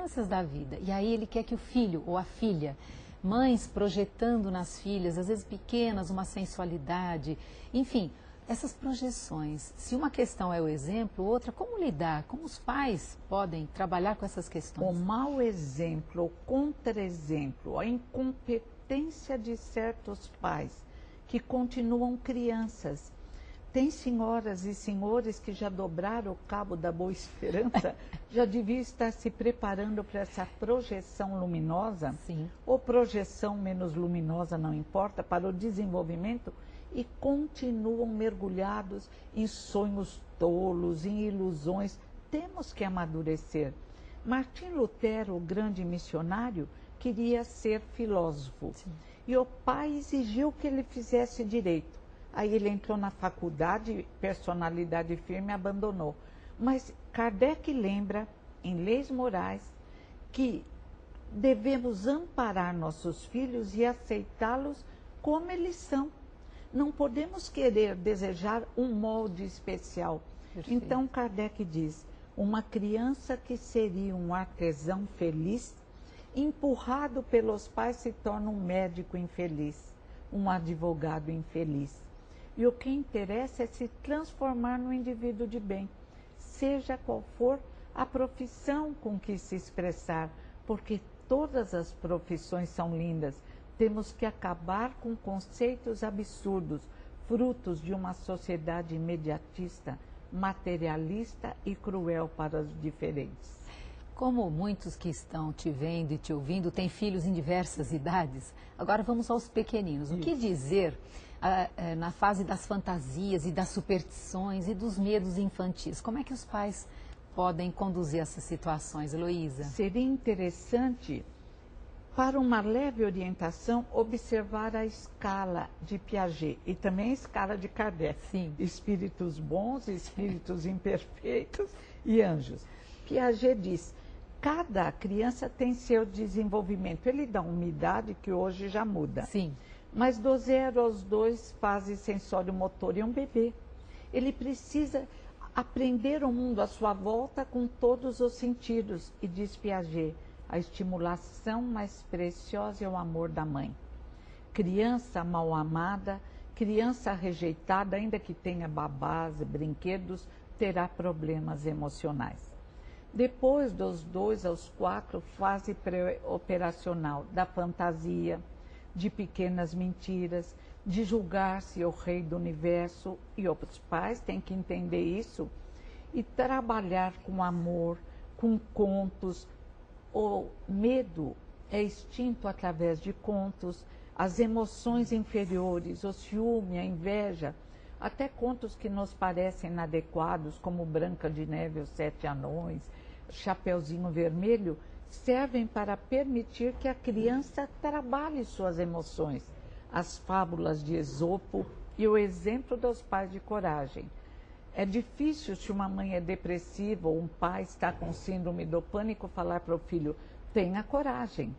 circunstâncias da vida. E aí ele quer que o filho ou a filha, mães projetando nas filhas, às vezes pequenas, uma sensualidade, enfim, essas projeções. Se uma questão é o exemplo, outra, como lidar? Como os pais podem trabalhar com essas questões? O mau exemplo, o contra-exemplo, a incompetência de certos pais que continuam crianças. Tem senhoras e senhores que já dobraram o cabo da Boa Esperança, já deviam estar se preparando para essa projeção luminosa, Sim. ou projeção menos luminosa, não importa, para o desenvolvimento, e continuam mergulhados em sonhos tolos, em ilusões. Temos que amadurecer. Martim Lutero, o grande missionário, queria ser filósofo. Sim. E o pai exigiu que ele fizesse direito. Aí ele entrou na faculdade, personalidade firme, abandonou. Mas Kardec lembra, em Leis Morais, que devemos amparar nossos filhos e aceitá-los como eles são. Não podemos querer desejar um molde especial. Perfeito. Então Kardec diz, uma criança que seria um artesão feliz, empurrado pelos pais se torna um médico infeliz, um advogado infeliz. E o que interessa é se transformar no indivíduo de bem, seja qual for a profissão com que se expressar, porque todas as profissões são lindas. Temos que acabar com conceitos absurdos, frutos de uma sociedade imediatista, materialista e cruel para os diferentes. Como muitos que estão te vendo e te ouvindo têm filhos em diversas idades, agora vamos aos pequeninos. O que dizer na fase das fantasias e das superstições e dos medos infantis? Como é que os pais podem conduzir essas situações, Heloísa? Seria interessante, para uma leve orientação, observar a escala de Piaget e também a escala de Kardec. Sim. Espíritos bons, espíritos imperfeitos e anjos. Piaget diz, cada criança tem seu desenvolvimento. Ele dá uma idade que hoje já muda. Sim. Mas do 0 aos 2, fase sensório-motor, é um bebê. Ele precisa aprender o mundo à sua volta com todos os sentidos. E diz Piaget, a estimulação mais preciosa é o amor da mãe. Criança mal amada, criança rejeitada, ainda que tenha babás, brinquedos, terá problemas emocionais. Depois dos 2 aos 4, fase pré-operacional da fantasia, de pequenas mentiras, de julgar-se o rei do universo, e os pais têm que entender isso e trabalhar com amor, com contos. O medo é extinto através de contos, as emoções inferiores, o ciúme, a inveja, até contos que nos parecem inadequados, como Branca de Neve e os 7 Anões, Chapeuzinho Vermelho, servem para permitir que a criança trabalhe suas emoções. As fábulas de Esopo e o exemplo dos pais de coragem. É difícil, se uma mãe é depressiva ou um pai está com síndrome do pânico, falar para o filho, tenha coragem.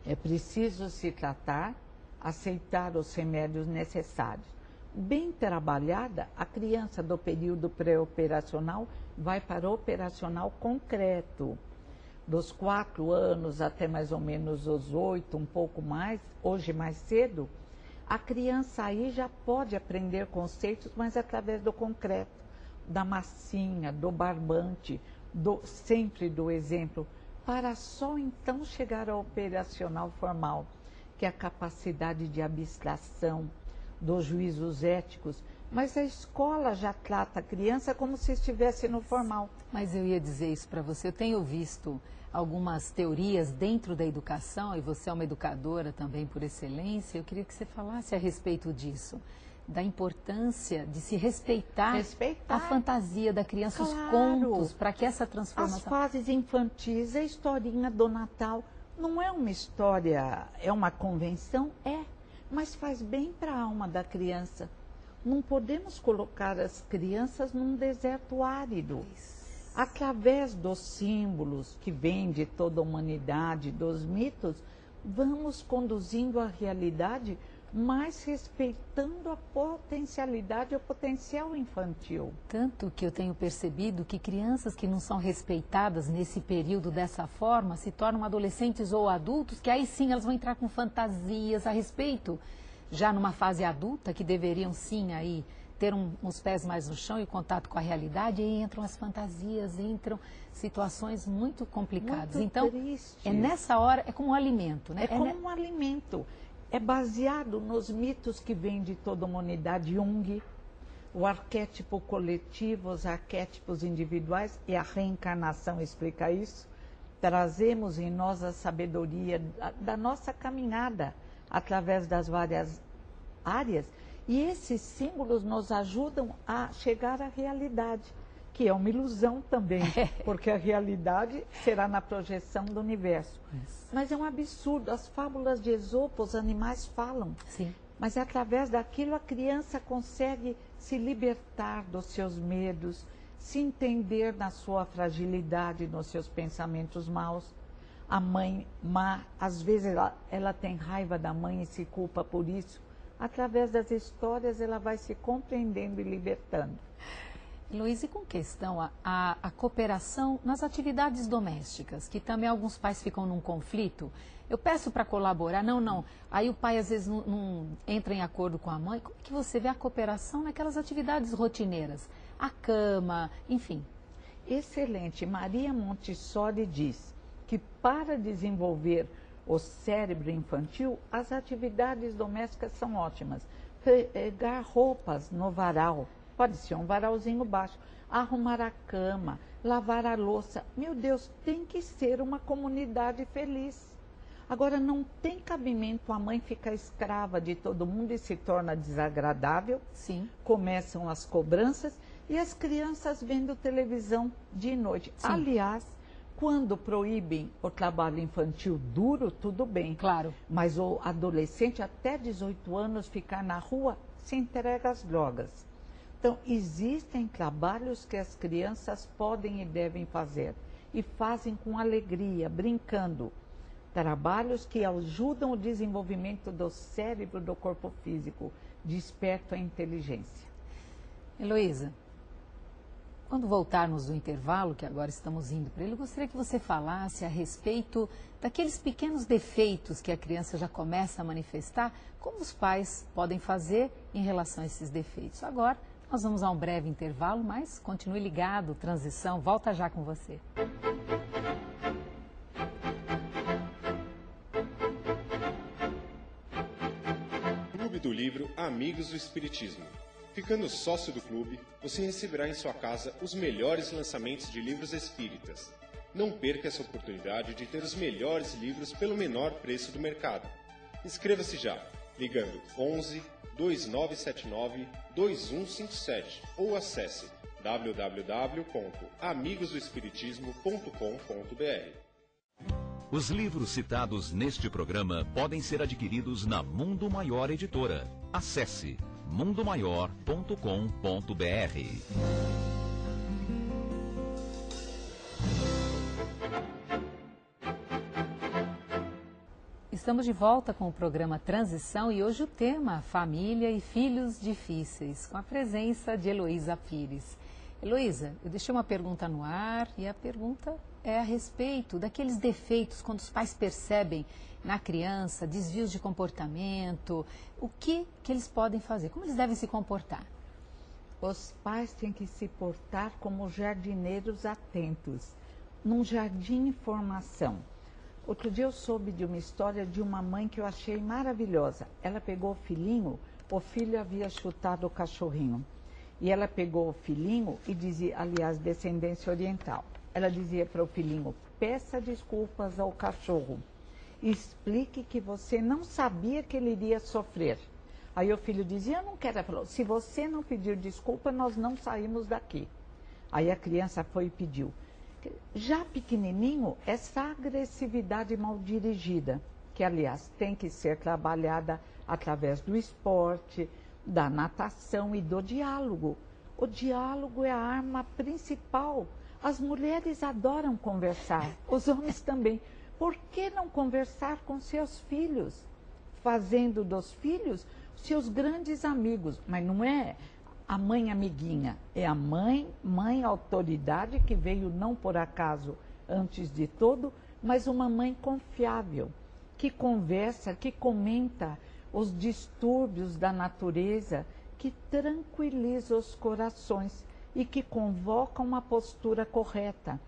É preciso se tratar, aceitar os remédios necessários. Bem trabalhada, a criança do período pré-operacional vai para o operacional concreto. Dos 4 anos até mais ou menos os 8, um pouco mais, hoje mais cedo, a criança aí já pode aprender conceitos, mas através do concreto, da massinha, do barbante, sempre do exemplo, para só então chegar ao operacional formal, que é a capacidade de abstração, dos juízos éticos. Mas a escola já trata a criança como se estivesse no formal. Mas eu ia dizer isso para você. Eu tenho visto algumas teorias dentro da educação, e você é uma educadora também por excelência. Eu queria que você falasse a respeito disso, da importância de se respeitar a fantasia da criança, os contos, para que essa transformação... As fases infantis, a historinha do Natal, não é uma história, é uma convenção? É, mas faz bem para a alma da criança. Não podemos colocar as crianças num deserto árido. Através dos símbolos que vêm de toda a humanidade, dos mitos, vamos conduzindo a realidade mas respeitando a potencialidade, o potencial infantil. Tanto que eu tenho percebido que crianças que não são respeitadas nesse período dessa forma se tornam adolescentes ou adultos, que aí sim elas vão entrar com fantasias a respeito, já numa fase adulta, que deveriam sim aí ter uns pés mais no chão e contato com a realidade, e aí entram as fantasias, entram situações muito complicadas. Muito então, tristes. é nessa hora, é como um alimento, né? É como um alimento. É baseado nos mitos que vêm de toda a humanidade, Jung, o arquétipo coletivo, os arquétipos individuais, e a reencarnação explica isso. Trazemos em nós a sabedoria da nossa caminhada através das várias áreas, e esses símbolos nos ajudam a chegar à realidade, que é uma ilusão também, porque a realidade será na projeção do universo. Mas é um absurdo, as fábulas de Esopo, os animais falam. Sim. Mas através daquilo a criança consegue se libertar dos seus medos, se entender na sua fragilidade, nos seus pensamentos maus. A mãe má, às vezes ela tem raiva da mãe e se culpa por isso. Através das histórias ela vai se compreendendo e libertando. Heloísa, e com questão a cooperação nas atividades domésticas, que também alguns pais ficam num conflito. Eu peço para colaborar, não. Aí o pai às vezes não entra em acordo com a mãe. Como é que você vê a cooperação naquelas atividades rotineiras? A cama, enfim. Excelente. Maria Montessori diz que para desenvolver o cérebro infantil, as atividades domésticas são ótimas. Pegar roupas no varal. Pode ser um varalzinho baixo, arrumar a cama, lavar a louça. Meu Deus, tem que ser uma comunidade feliz. Agora, não tem cabimento a mãe ficar escrava de todo mundo e se torna desagradável. Sim. Começam as cobranças e as crianças vendo televisão dia e noite. Sim. Aliás, quando proíbem o trabalho infantil duro, tudo bem. Claro. Mas o adolescente até 18 anos ficar na rua se entrega às drogas. Então, existem trabalhos que as crianças podem e devem fazer, e fazem com alegria, brincando. Trabalhos que ajudam o desenvolvimento do cérebro, do corpo físico, despertam a inteligência. Heloísa, quando voltarmos do intervalo, que agora estamos indo para ele, eu gostaria que você falasse a respeito daqueles pequenos defeitos que a criança já começa a manifestar, como os pais podem fazer em relação a esses defeitos. Agora, nós vamos a um breve intervalo, mas continue ligado, Transição, volta já com você. Clube do Livro Amigos do Espiritismo. Ficando sócio do clube, você receberá em sua casa os melhores lançamentos de livros espíritas. Não perca essa oportunidade de ter os melhores livros pelo menor preço do mercado. Inscreva-se já, ligando 11 2979 2157 ou acesse www.amigosdoespiritismo.com.br. Os livros citados neste programa podem ser adquiridos na Mundo Maior Editora. Acesse mundomaior.com.br. Estamos de volta com o programa Transição e hoje o tema Família e Filhos Difíceis, com a presença de Heloísa Pires. Heloísa, eu deixei uma pergunta no ar e a pergunta é a respeito daqueles defeitos quando os pais percebem na criança desvios de comportamento, o que eles podem fazer, como eles devem se comportar? Os pais têm que se portar como jardineiros atentos, num jardim em formação. Outro dia eu soube de uma história de uma mãe que eu achei maravilhosa. Ela pegou o filhinho, o filho havia chutado o cachorrinho. E ela pegou o filhinho e dizia, aliás, descendência oriental. Ela dizia para o filhinho, peça desculpas ao cachorro. Explique que você não sabia que ele iria sofrer. Aí o filho dizia, eu não quero. Ela falou, se você não pedir desculpa, nós não saímos daqui. Aí a criança foi e pediu. Já pequenininho, essa agressividade mal dirigida, que aliás tem que ser trabalhada através do esporte, da natação e do diálogo. O diálogo é a arma principal. As mulheres adoram conversar, os homens também. Por que não conversar com seus filhos? fazendo dos filhos seus grandes amigos. Mas não é a mãe amiguinha, é a mãe autoridade que veio não por acaso antes de tudo, mas uma mãe confiável, que conversa, que comenta os distúrbios da natureza, que tranquiliza os corações e que convoca uma postura correta,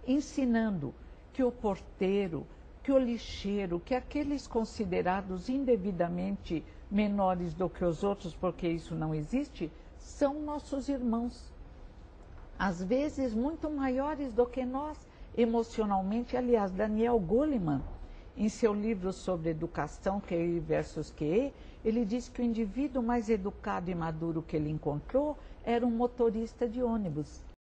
ensinando que o porteiro, que o lixeiro, que aqueles considerados indevidamente menores do que os outros, porque isso não existe, são nossos irmãos. Às vezes muito maiores do que nós, emocionalmente. Aliás, Daniel Goleman, em seu livro sobre educação, QI versus QE, ele diz que o indivíduo mais educado e maduro que ele encontrou era um motorista de ônibus.